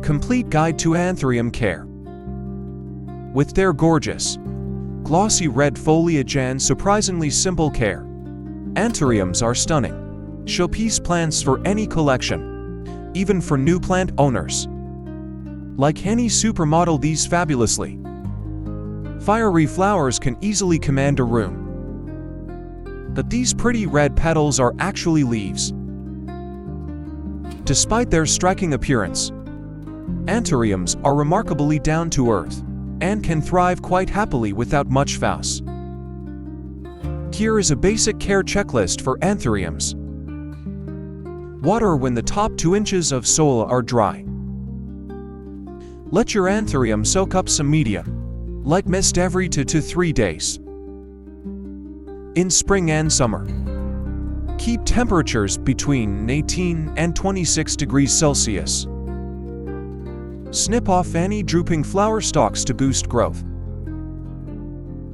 Complete Guide to Anthurium Care. With their gorgeous, glossy red foliage and surprisingly simple care, Anthuriums are stunning showpiece plants for any collection, even for new plant owners. Like any supermodel, these fabulously fiery flowers can easily command a room. But these pretty red petals are actually leaves. Despite their striking appearance, Anthuriums are remarkably down-to-earth and can thrive quite happily without much fuss. Here is a basic care checklist for Anthuriums. Water when the top 2 inches of soil are dry. Let your Anthurium soak up some medium, light mist every 2 to 3 days. In spring and summer, keep temperatures between 18 and 26 degrees Celsius. Snip off any drooping flower stalks to boost growth.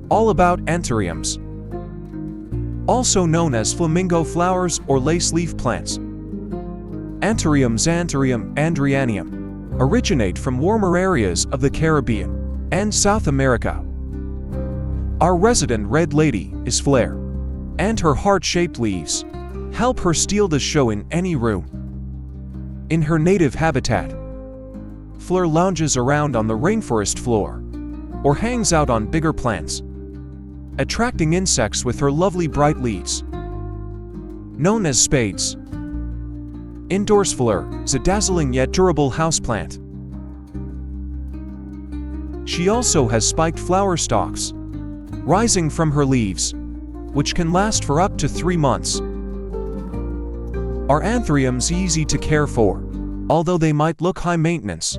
All about Anthuriums, also known as flamingo flowers or lace leaf plants. Anthuriums Anthurium andrianum originate from warmer areas of the Caribbean and South America. Our resident red lady is Flare, and her heart-shaped leaves help her steal the show in any room. In her native habitat, Fleur lounges around on the rainforest floor or hangs out on bigger plants, attracting insects with her lovely bright leaves. Known as spades, Indoors Fleur is a dazzling yet durable houseplant. She also has spiked flower stalks rising from her leaves, which can last for up to 3 months. Are Anthuriums easy to care for? Although they might look high maintenance,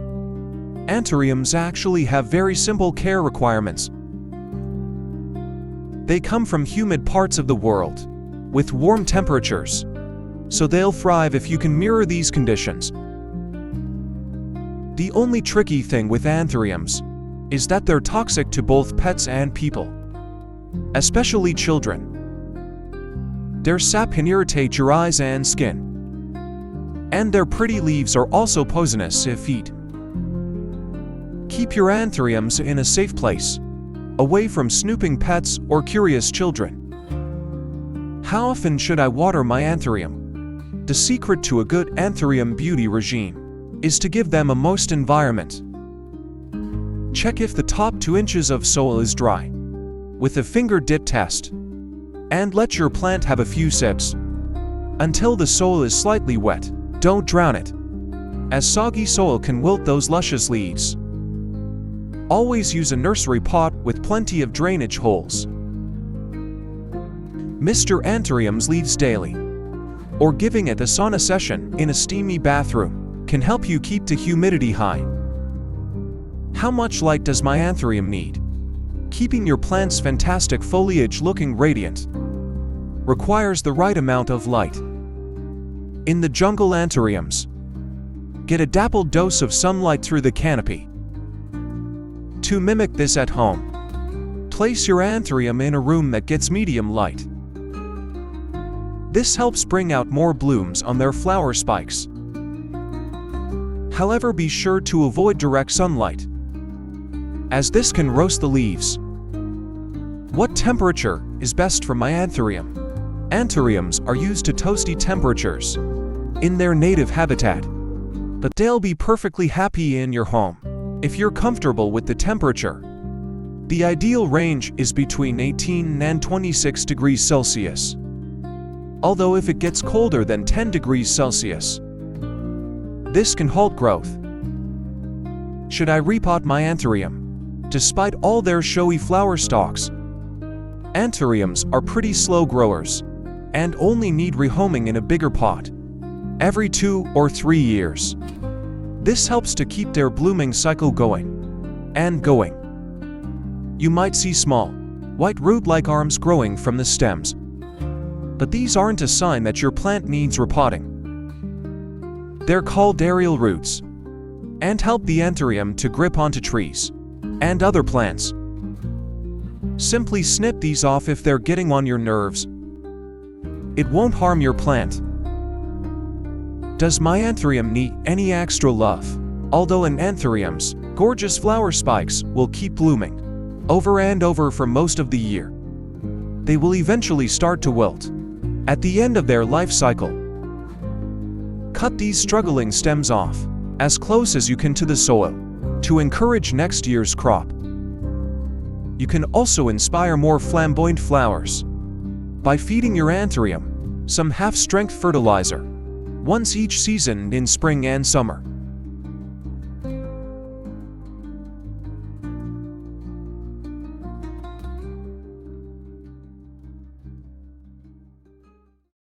Anthuriums actually have very simple care requirements. They come from humid parts of the world with warm temperatures, so they'll thrive if you can mirror these conditions. The only tricky thing with Anthuriums is that they're toxic to both pets and people, especially children. Their sap can irritate your eyes and skin, and their pretty leaves are also poisonous if eaten. Keep your Anthuriums in a safe place, away from snooping pets or curious children. How often should I water my Anthurium? The secret to a good Anthurium beauty regime is to give them a moist environment. Check if the top 2 inches of soil is dry with a finger dip test, and let your plant have a few sips until the soil is slightly wet. Don't drown it, as soggy soil can wilt those luscious leaves. Always use a nursery pot with plenty of drainage holes. Mist your Anthurium's leaves daily, or giving it a sauna session in a steamy bathroom can help you keep the humidity high. How much light does my Anthurium need? Keeping your plant's fantastic foliage looking radiant requires the right amount of light. In the jungle Anthuriums, get a dappled dose of sunlight through the canopy. To mimic this at home, place your Anthurium in a room that gets medium light. This helps bring out more blooms on their flower spikes. However, be sure to avoid direct sunlight, as this can roast the leaves. What temperature is best for my Anthurium? Anthuriums are used to toasty temperatures in their native habitat, but they'll be perfectly happy in your home if you're comfortable with the temperature. The ideal range is between 18 and 26 degrees Celsius. Although if it gets colder than 10 degrees Celsius, this can halt growth. Should I repot my Anthurium? Despite all their showy flower stalks, Anthuriums are pretty slow growers and only need rehoming in a bigger pot every 2 or 3 years. This helps to keep their blooming cycle going and going. You might see small, white root-like arms growing from the stems, but these aren't a sign that your plant needs repotting. They're called aerial roots and help the Anthurium to grip onto trees and other plants. Simply snip these off if they're getting on your nerves. It won't harm your plant. Does my Anthurium need any extra love? Although in Anthuriums, gorgeous flower spikes will keep blooming over and over for most of the year, they will eventually start to wilt at the end of their life cycle. Cut these struggling stems off as close as you can to the soil to encourage next year's crop. You can also inspire more flamboyant flowers by feeding your Anthurium some half-strength fertilizer once each season in spring and summer.